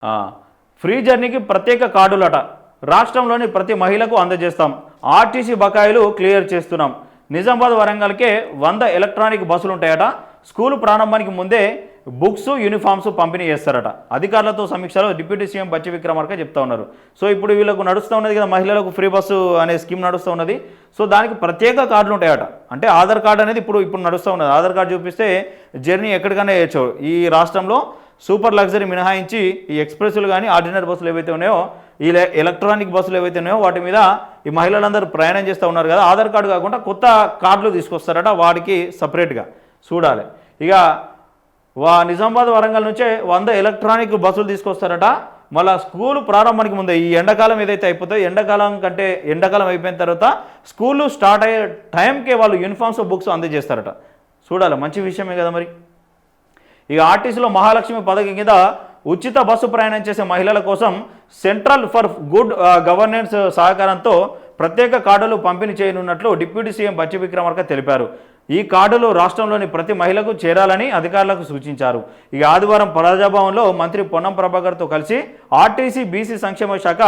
ఆ, ఫ్రీ జర్నీకి ప్రత్యేక కార్డులట రాష్ట్రంలోని ప్రతి మహిళకు అందజేస్తాం. ఆర్టీసీ బకాయిలు క్లియర్ చేస్తున్నాం. నిజామాబాద్ వరంగల్కే 100 ఎలక్ట్రానిక్ బస్సులు ఉంటాయట. స్కూలు ప్రారంభానికి ముందే బుక్స్ యూనిఫామ్స్ పంపిణీ చేస్తారట. అధికారులతో సమీక్షలో డిప్యూటీ సీఎం బచ్చి విక్రమార్క చెప్తా ఉన్నారు. సో ఇప్పుడు వీళ్ళకు నడుస్తూ ఉన్నది కదా, మహిళలకు ఫ్రీ బస్సు అనే స్కీమ్ నడుస్తూ ఉన్నది. సో దానికి ప్రత్యేక కార్డులు ఉంటాయట. అంటే ఆధార్ కార్డు అనేది ఇప్పుడు నడుస్తూ ఉన్నది. ఆధార్ కార్డు చూపిస్తే జర్నీ ఎక్కడికైనా చేయొచ్చు. ఈ రాష్ట్రంలో సూపర్ లగ్జరీ మినహాయించి ఈ ఎక్స్ప్రెస్లు కానీ ఆర్డినరీ బస్సులు ఏవైతే ఉన్నాయో, ఈ ఎలక్ట్రానిక్ బస్సులు ఏవైతే ఉన్నాయో వాటి మీద ఈ మహిళలందరూ ప్రయాణం చేస్తూ ఉన్నారు కదా. ఆధార్ కార్డు కాకుండా కొత్త కార్డులు తీసుకొస్తారట, వాటికి సపరేట్గా చూడాలి. ఇక నిజామాబాద్ వరంగల్ నుంచే 100 ఎలక్ట్రానిక్ బస్సులు తీసుకొస్తారట. మళ్ళీ స్కూలు ప్రారంభానికి ముందే ఈ ఎండాకాలం ఏదైతే అయిపోతుందో, ఎండాకాలం అయిపోయిన తర్వాత స్కూళ్ళు స్టార్ట్ అయ్యే టైంకే వాళ్ళు యూనిఫామ్స్ బుక్స్ అందజేస్తారట. చూడాలి, మంచి విషయమే కదా మరి. ఇక ఆర్టీసీలో మహాలక్ష్మి పథకం కింద ఉచిత బస్సు ప్రయాణం చేసే మహిళల కోసం సెంట్రల్ ఫర్ గుడ్ గవర్నెన్స్ సహకారంతో ప్రత్యేక కార్డులు పంపిణీ చేయనున్నట్లు డిప్యూటీ సీఎం బచ్చి విక్రమార్క తెలిపారు. ఈ కార్డులు రాష్ట్రంలోని ప్రతి మహిళకు చేరాలని అధికారులకు సూచించారు. ఇక ఆదివారం ప్రజాభవన్లో మంత్రి పొన్నం ప్రభాకర్తో కలిసి ఆర్టీసీ బీసీ సంక్షేమ శాఖ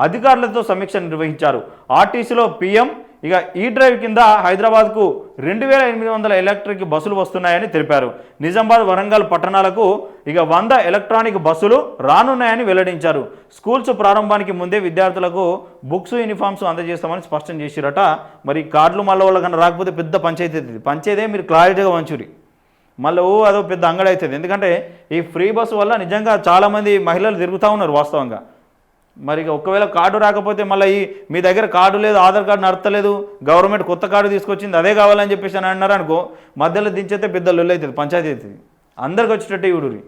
అధికారులతో సమీక్ష నిర్వహించారు. ఆర్టీసీలో పీఎం ఇక ఈ డ్రైవ్ కింద హైదరాబాద్కు 2800 ఎలక్ట్రిక్ బస్సులు వస్తున్నాయని తెలిపారు. నిజామాబాద్ వరంగల్ పట్టణాలకు ఇక 100 ఎలక్ట్రానిక్ బస్సులు రానున్నాయని వెల్లడించారు. స్కూల్స్ ప్రారంభానికి ముందే విద్యార్థులకు బుక్స్ యూనిఫామ్స్ అందజేస్తామని స్పష్టం చేసిరట. మరి కార్డులు మళ్ళీ వాళ్ళకన్నా రాకపోతే పెద్ద పంచేదే మీరు క్లారిటీగా వంచురి. మళ్ళీ అదో పెద్ద అంగడి అవుతుంది. ఎందుకంటే ఈ ఫ్రీ బస్సు వల్ల నిజంగా చాలామంది మహిళలు తిరుగుతూ ఉన్నారు వాస్తవంగా. మరి ఒకవేళ కార్డు రాకపోతే మళ్ళీ మీ దగ్గర కార్డు లేదు, ఆధార్ కార్డు నడతలేదు, గవర్నమెంట్ కొత్త కార్డు తీసుకొచ్చింది అదే కావాలని చెప్పేసి అని అన్నారు అనుకో, మధ్యలో దించేస్తే పెద్ద లొల్లు అవుతుంది, పంచాయతీ అవుతుంది. అందరికి వచ్చేటట్టు ఇవుడురి.